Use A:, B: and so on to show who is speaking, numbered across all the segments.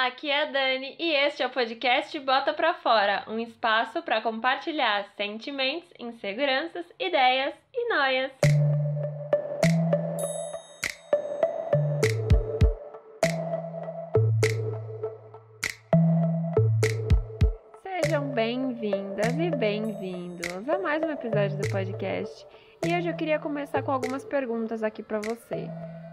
A: aqui é a Dani e este é o podcast Bota Pra Fora, um espaço para compartilhar sentimentos, inseguranças, ideias e noias. Sejam bem-vindas e bem-vindos a mais um episódio do podcast. E hoje eu queria começar com algumas perguntas aqui para você.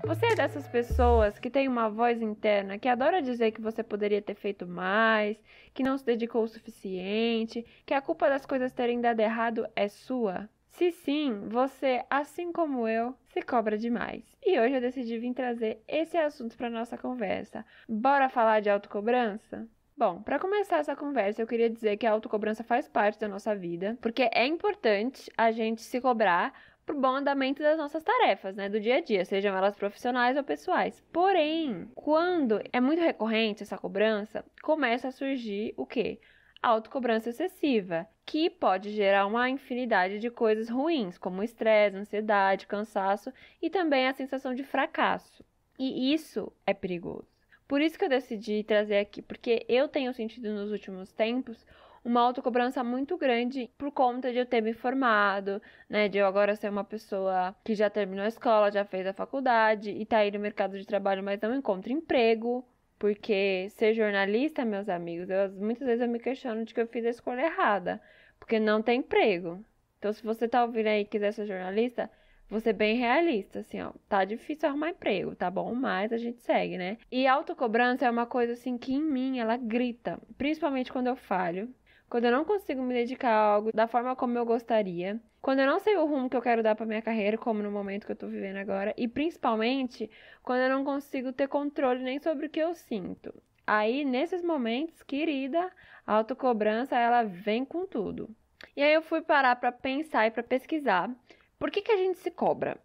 A: Você é dessas pessoas que tem uma voz interna que adora dizer que você poderia ter feito mais, que não se dedicou o suficiente, que a culpa das coisas terem dado errado é sua? Se sim, você, assim como eu, se cobra demais. E hoje eu decidi vir trazer esse assunto para nossa conversa. Bora falar de autocobrança? Bom, para começar essa conversa, eu queria dizer que a autocobrança faz parte da nossa vida, porque é importante a gente se cobrar pro bom andamento das nossas tarefas, né, do dia a dia, sejam elas profissionais ou pessoais. Porém, quando é muito recorrente essa cobrança, começa a surgir o quê? A autocobrança excessiva, que pode gerar uma infinidade de coisas ruins, como estresse, ansiedade, cansaço e também a sensação de fracasso. E isso é perigoso. Por isso que eu decidi trazer aqui, porque eu tenho sentido nos últimos tempos uma autocobrança muito grande por conta de eu ter me formado, né, de eu agora ser uma pessoa que já terminou a escola, já fez a faculdade e tá aí no mercado de trabalho, mas não encontra emprego, porque ser jornalista, meus amigos, muitas vezes eu me questiono de que eu fiz a escolha errada, porque não tem emprego. Então, se você tá ouvindo aí e quiser ser jornalista, vou ser bem realista, assim, ó, tá difícil arrumar emprego, tá bom, mas a gente segue, né? E autocobrança é uma coisa, assim, que em mim, ela grita, principalmente quando eu falho, quando eu não consigo me dedicar a algo da forma como eu gostaria, quando eu não sei o rumo que eu quero dar pra minha carreira, como no momento que eu tô vivendo agora, e principalmente quando eu não consigo ter controle nem sobre o que eu sinto. Aí, nesses momentos, querida, a autocobrança, ela vem com tudo. E aí eu fui parar pra pensar e pra pesquisar. Por que a gente se cobra?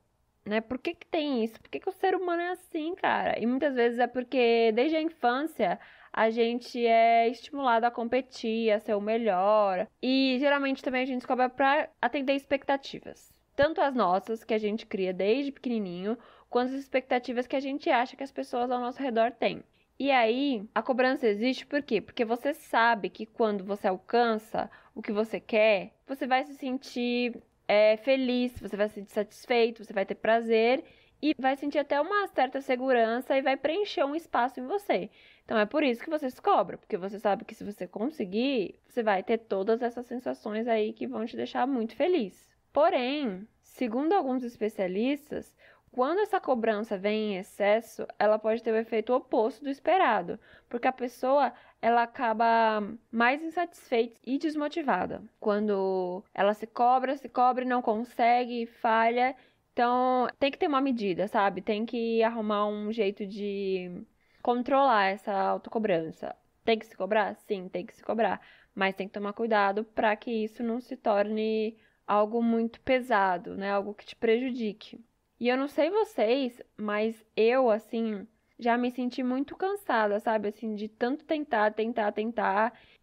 A: Né? Por que tem isso? Por que o ser humano é assim, cara? E muitas vezes é porque desde a infância a gente é estimulado a competir, a ser o melhor. E geralmente também a gente se cobra pra atender expectativas. Tanto as nossas, que a gente cria desde pequenininho, quanto as expectativas que a gente acha que as pessoas ao nosso redor têm. E aí, a cobrança existe por quê? Porque você sabe que quando você alcança o que você quer, você vai se sentir feliz, você vai se sentir satisfeito, você vai ter prazer e vai sentir até uma certa segurança e vai preencher um espaço em você. Então é por isso que você se cobra, porque você sabe que se você conseguir, você vai ter todas essas sensações aí que vão te deixar muito feliz. Porém, segundo alguns especialistas, quando essa cobrança vem em excesso, ela pode ter o efeito oposto do esperado, porque a pessoa ela acaba mais insatisfeita e desmotivada. Quando ela se cobra e não consegue, falha. Então, tem que ter uma medida, sabe? Tem que arrumar um jeito de controlar essa autocobrança. Tem que se cobrar? Sim, tem que se cobrar. Mas tem que tomar cuidado para que isso não se torne algo muito pesado, né? Algo que te prejudique. E eu não sei vocês, mas eu, assim, já me senti muito cansada, sabe? Assim, de tanto tentar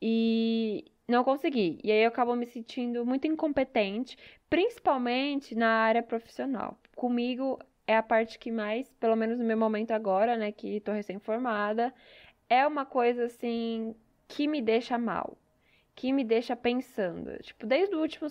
A: e não consegui. E aí eu acabo me sentindo muito incompetente, principalmente na área profissional. Comigo é a parte que mais, pelo menos no meu momento agora, né, que tô recém-formada, é uma coisa assim que me deixa mal, que me deixa pensando. Tipo, desde o último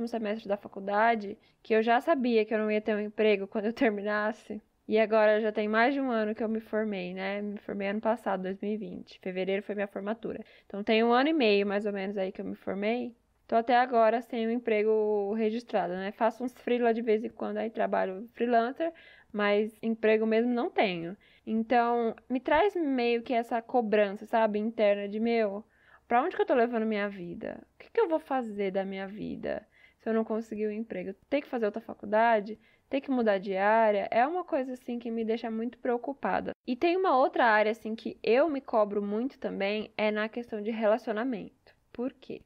A: semestre da faculdade, que eu já sabia que eu não ia ter um emprego quando eu terminasse. E agora já tem mais de um ano que eu me formei, né? Me formei ano passado, 2020. Fevereiro foi minha formatura. Então tem um ano e meio, mais ou menos, aí que eu me formei. Tô até agora sem um emprego registrado, né? Faço uns freela de vez em quando, aí trabalho freelancer, mas emprego mesmo não tenho. Então, me traz meio que essa cobrança, sabe, interna de meu, pra onde que eu tô levando minha vida? O que que eu vou fazer da minha vida se eu não conseguir um emprego? Ter que fazer outra faculdade? Ter que mudar de área? É uma coisa, assim, que me deixa muito preocupada. E tem uma outra área, assim, que eu me cobro muito também, é na questão de relacionamento. Por quê?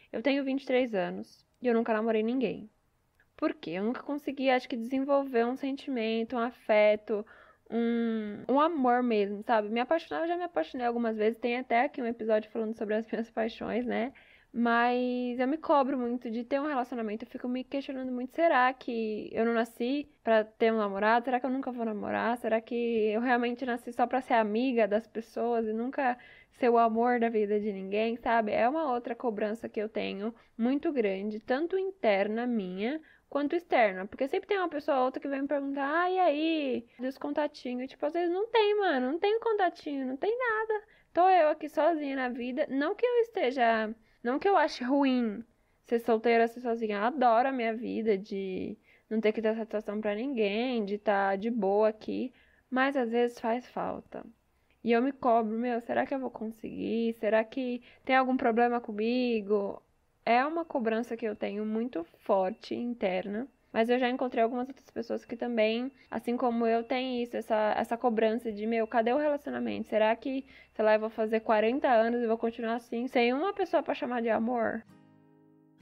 A: Eu tenho 23 anos e eu nunca namorei ninguém. Por quê? Eu nunca consegui, acho que, desenvolver um sentimento, um afeto, um amor mesmo, sabe? Me apaixonar, eu já me apaixonei algumas vezes. Tem até aqui um episódio falando sobre as minhas paixões, né? Mas eu me cobro muito de ter um relacionamento. Eu fico me questionando muito, será que eu não nasci pra ter um namorado? Será que eu nunca vou namorar? Será que eu realmente nasci só pra ser amiga das pessoas e nunca ser o amor da vida de ninguém, sabe? É uma outra cobrança que eu tenho muito grande, tanto interna minha quanto externa. Porque sempre tem uma pessoa ou outra que vem me perguntar, ah, e aí? Dos contatinhos. Tipo, às vezes não tem, mano. Não tem contatinho, não tem nada. Tô eu aqui sozinha na vida. Não que eu ache ruim ser solteira, ser sozinha. Eu adoro a minha vida de não ter que dar satisfação pra ninguém, de estar de boa aqui. Mas às vezes faz falta. E eu me cobro, meu, será que eu vou conseguir? Será que tem algum problema comigo? É uma cobrança que eu tenho muito forte interna. Mas eu já encontrei algumas outras pessoas que também, assim como eu, têm isso, essa cobrança de, meu, cadê o relacionamento? Será que, sei lá, eu vou fazer 40 anos e vou continuar assim, sem uma pessoa pra chamar de amor?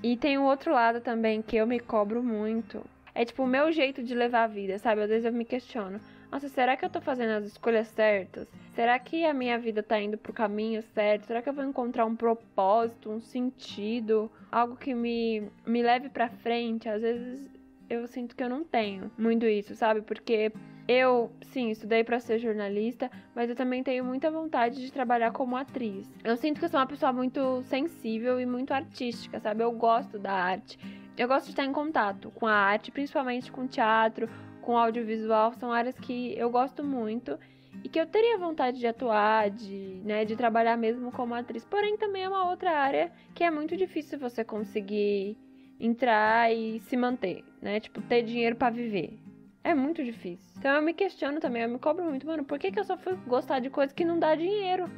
A: E tem o outro lado também que eu me cobro muito. É tipo o meu jeito de levar a vida, sabe? Às vezes eu me questiono. Nossa, será que eu tô fazendo as escolhas certas? Será que a minha vida tá indo pro caminho certo? Será que eu vou encontrar um propósito, um sentido? Algo que me leve pra frente? Às vezes eu sinto que eu não tenho muito isso, sabe? Porque eu, sim, estudei pra ser jornalista, mas eu também tenho muita vontade de trabalhar como atriz. Eu sinto que eu sou uma pessoa muito sensível e muito artística, sabe? Eu gosto da arte. Eu gosto de estar em contato com a arte, principalmente com teatro, com audiovisual. São áreas que eu gosto muito e que eu teria vontade de atuar, de trabalhar mesmo como atriz. Porém, também é uma outra área que é muito difícil você conseguir entrar e se manter, né? Tipo, ter dinheiro pra viver. É muito difícil. Então eu me questiono também, eu me cobro muito, mano, por que eu só fui gostar de coisa que não dá dinheiro?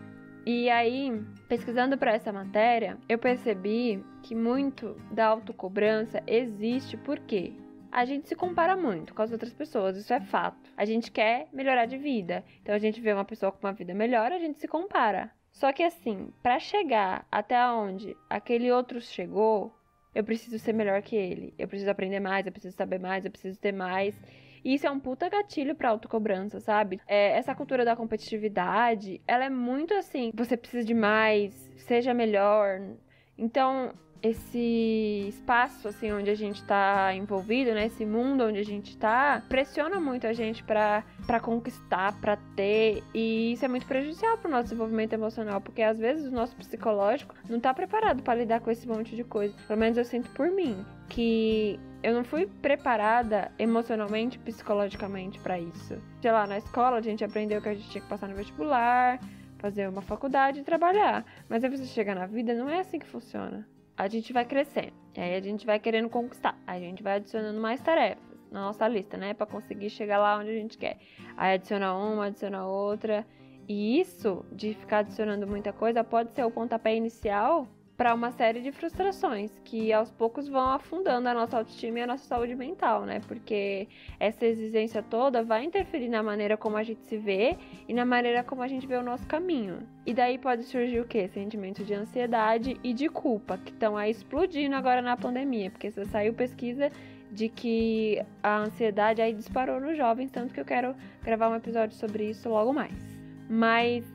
A: E aí, pesquisando para essa matéria, eu percebi que muito da autocobrança existe porque a gente se compara muito com as outras pessoas, isso é fato. A gente quer melhorar de vida, então a gente vê uma pessoa com uma vida melhor, a gente se compara. Só que assim, para chegar até onde aquele outro chegou, eu preciso ser melhor que ele. Eu preciso aprender mais, eu preciso saber mais, eu preciso ter mais. E isso é um puta gatilho pra autocobrança, sabe? Essa cultura da competitividade, ela é muito assim, você precisa de mais, seja melhor. Então, esse espaço, assim, onde a gente tá envolvido, né? Esse mundo onde a gente tá, pressiona muito a gente pra conquistar, pra ter. E isso é muito prejudicial pro nosso desenvolvimento emocional, porque às vezes o nosso psicológico não tá preparado pra lidar com esse monte de coisa. Pelo menos eu sinto por mim, que eu não fui preparada emocionalmente, psicologicamente pra isso. Sei lá, na escola a gente aprendeu que a gente tinha que passar no vestibular, fazer uma faculdade e trabalhar. Mas aí você chegar na vida, não é assim que funciona. A gente vai crescendo, e aí a gente vai querendo conquistar, a gente vai adicionando mais tarefas na nossa lista, né, pra conseguir chegar lá onde a gente quer. Aí adiciona uma, adiciona outra, e isso de ficar adicionando muita coisa pode ser o pontapé inicial para uma série de frustrações que aos poucos vão afundando a nossa autoestima e a nossa saúde mental, né? Porque essa exigência toda vai interferir na maneira como a gente se vê e na maneira como a gente vê o nosso caminho. E daí pode surgir o quê? Sentimentos de ansiedade e de culpa, que estão aí explodindo agora na pandemia, porque saiu pesquisa de que a ansiedade aí disparou nos jovens, tanto que eu quero gravar um episódio sobre isso logo mais. Mas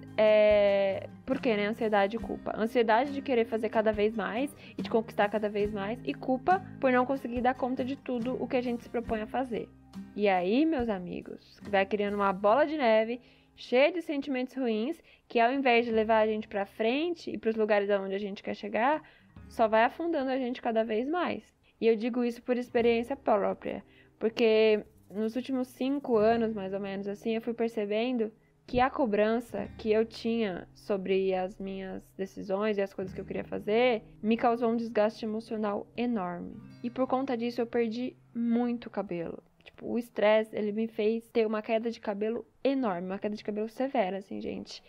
A: por que, né? Ansiedade e culpa. Ansiedade de querer fazer cada vez mais e de conquistar cada vez mais, e culpa por não conseguir dar conta de tudo o que a gente se propõe a fazer. E aí, meus amigos, vai criando uma bola de neve cheia de sentimentos ruins que, ao invés de levar a gente pra frente e pros lugares aonde a gente quer chegar, só vai afundando a gente cada vez mais. E eu digo isso por experiência própria, porque nos últimos 5 anos, mais ou menos assim, eu fui percebendo que a cobrança que eu tinha sobre as minhas decisões e as coisas que eu queria fazer me causou um desgaste emocional enorme. E por conta disso eu perdi muito cabelo. Tipo, o estresse, ele me fez ter uma queda de cabelo enorme, uma queda de cabelo severa, assim, gente.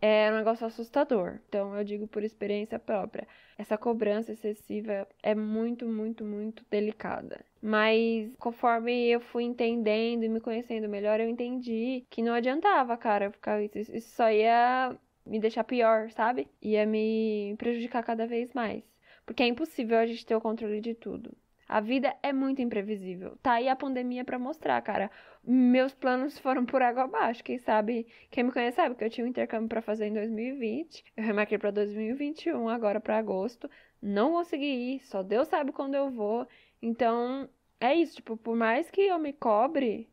A: É um negócio assustador. Então, eu digo por experiência própria. Essa cobrança excessiva é muito, muito, muito delicada. Mas, conforme eu fui entendendo e me conhecendo melhor, eu entendi que não adiantava, cara, ficar isso só ia me deixar pior, sabe? Ia me prejudicar cada vez mais. Porque é impossível a gente ter o controle de tudo. A vida é muito imprevisível. Tá aí a pandemia pra mostrar, cara. Meus planos foram por água abaixo. Quem sabe, quem me conhece sabe que eu tinha um intercâmbio pra fazer em 2020. Eu remarquei pra 2021, agora pra agosto. não consegui ir, só Deus sabe quando eu vou. Então, é isso, tipo, por mais que eu me cobre,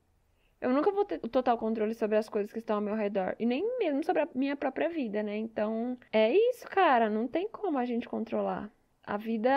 A: eu nunca vou ter o total controle sobre as coisas que estão ao meu redor. E nem mesmo sobre a minha própria vida, né? Então, é isso, cara. Não tem como a gente controlar. A vida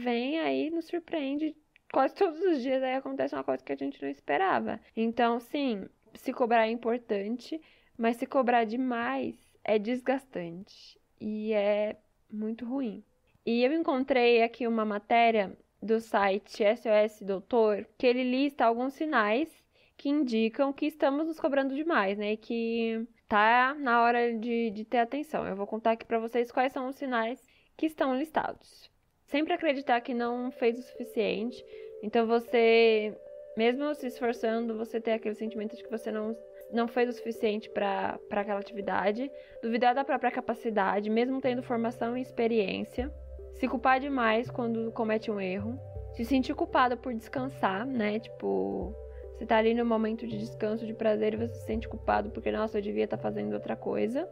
A: vem aí, nos surpreende. Quase todos os dias aí acontece uma coisa que a gente não esperava. Então, sim, se cobrar é importante, mas se cobrar demais é desgastante. E é muito ruim. E eu encontrei aqui uma matéria do site SOS Doutor, que ele lista alguns sinais que indicam que estamos nos cobrando demais, né? E que tá na hora de ter atenção. Eu vou contar aqui pra vocês quais são os sinais que estão listados. Sempre acreditar que não fez o suficiente. Então você, mesmo se esforçando, você tem aquele sentimento de que você não fez o suficiente para aquela atividade. Duvidar da própria capacidade, mesmo tendo formação e experiência. Se culpar demais quando comete um erro. Se sentir culpada por descansar, né? Tipo, você tá ali no momento de descanso, de prazer, e você se sente culpado porque, nossa, eu devia estar fazendo outra coisa.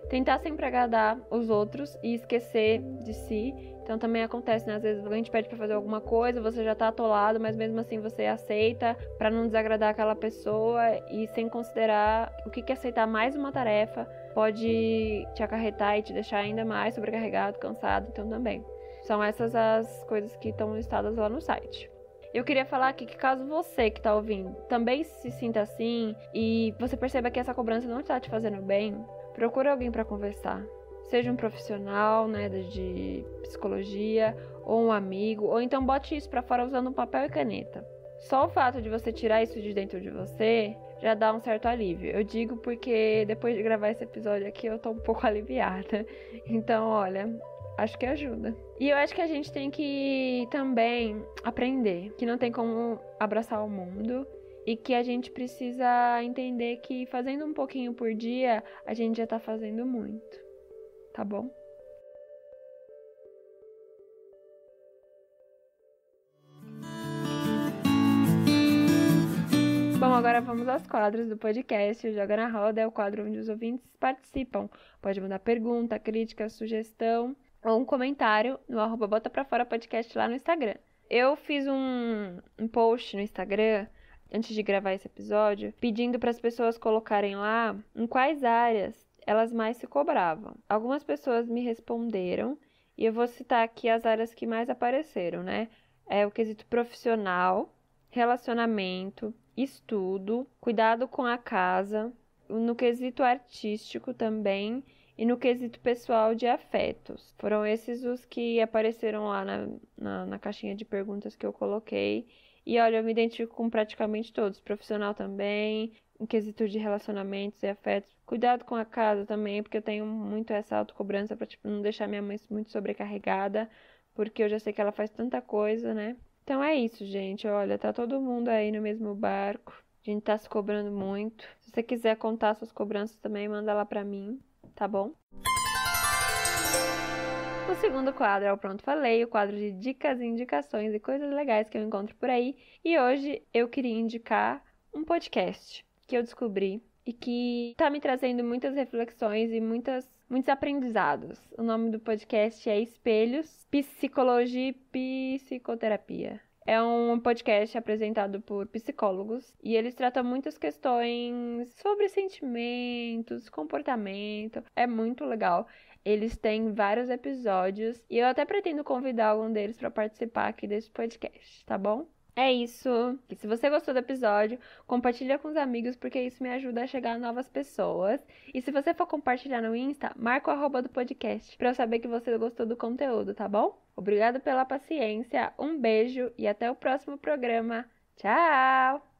A: Tentar sempre agradar os outros e esquecer de si. Então também acontece, né? Às vezes alguém te pede pra fazer alguma coisa, você já tá atolado, mas mesmo assim você aceita pra não desagradar aquela pessoa e sem considerar o que aceitar mais uma tarefa pode te acarretar e te deixar ainda mais sobrecarregado, cansado, então também. São essas as coisas que estão listadas lá no site. Eu queria falar aqui que caso você que tá ouvindo também se sinta assim e você perceba que essa cobrança não está te fazendo bem, procure alguém para conversar. Seja um profissional, né, de psicologia, ou um amigo, ou então bote isso para fora usando um papel e caneta. Só o fato de você tirar isso de dentro de você já dá um certo alívio. Eu digo porque depois de gravar esse episódio aqui eu tô um pouco aliviada. Então, olha, acho que ajuda. E eu acho que a gente tem que também aprender que não tem como abraçar o mundo e que a gente precisa entender que fazendo um pouquinho por dia, a gente já tá fazendo muito. Tá bom? Bom, agora vamos aos quadros do podcast. O Joga na Roda é o quadro onde os ouvintes participam. Pode mandar pergunta, crítica, sugestão ou um comentário no @botaprafora_podcast lá no Instagram. Eu fiz um post no Instagram antes de gravar esse episódio, pedindo para as pessoas colocarem lá em quais áreas elas mais se cobravam. Algumas pessoas me responderam e eu vou citar aqui as áreas que mais apareceram, né? É o quesito profissional, relacionamento, estudo, cuidado com a casa, no quesito artístico também e no quesito pessoal de afetos. Foram esses os que apareceram lá na caixinha de perguntas que eu coloquei. E olha, eu me identifico com praticamente todos. Profissional também, em quesito de relacionamentos e afetos. Cuidado com a casa também, porque eu tenho muito essa autocobrança pra, tipo, não deixar minha mãe muito sobrecarregada, porque eu já sei que ela faz tanta coisa, né? Então é isso, gente. Olha, tá todo mundo aí no mesmo barco. A gente tá se cobrando muito. Se você quiser contar suas cobranças também, manda lá pra mim, tá bom? O segundo quadro é o Pronto Falei, o quadro de dicas, indicações e coisas legais que eu encontro por aí. E hoje eu queria indicar um podcast que eu descobri e que tá me trazendo muitas reflexões e muitos aprendizados. O nome do podcast é Espelhos, Psicologia e Psicoterapia. É um podcast apresentado por psicólogos e eles tratam muitas questões sobre sentimentos, comportamento. É muito legal. Eles têm vários episódios e eu até pretendo convidar algum deles para participar aqui desse podcast, tá bom? É isso. E se você gostou do episódio, compartilha com os amigos, porque isso me ajuda a chegar a novas pessoas. E se você for compartilhar no Insta, marca o @ do podcast, para eu saber que você gostou do conteúdo, tá bom? Obrigada pela paciência, um beijo e até o próximo programa. Tchau!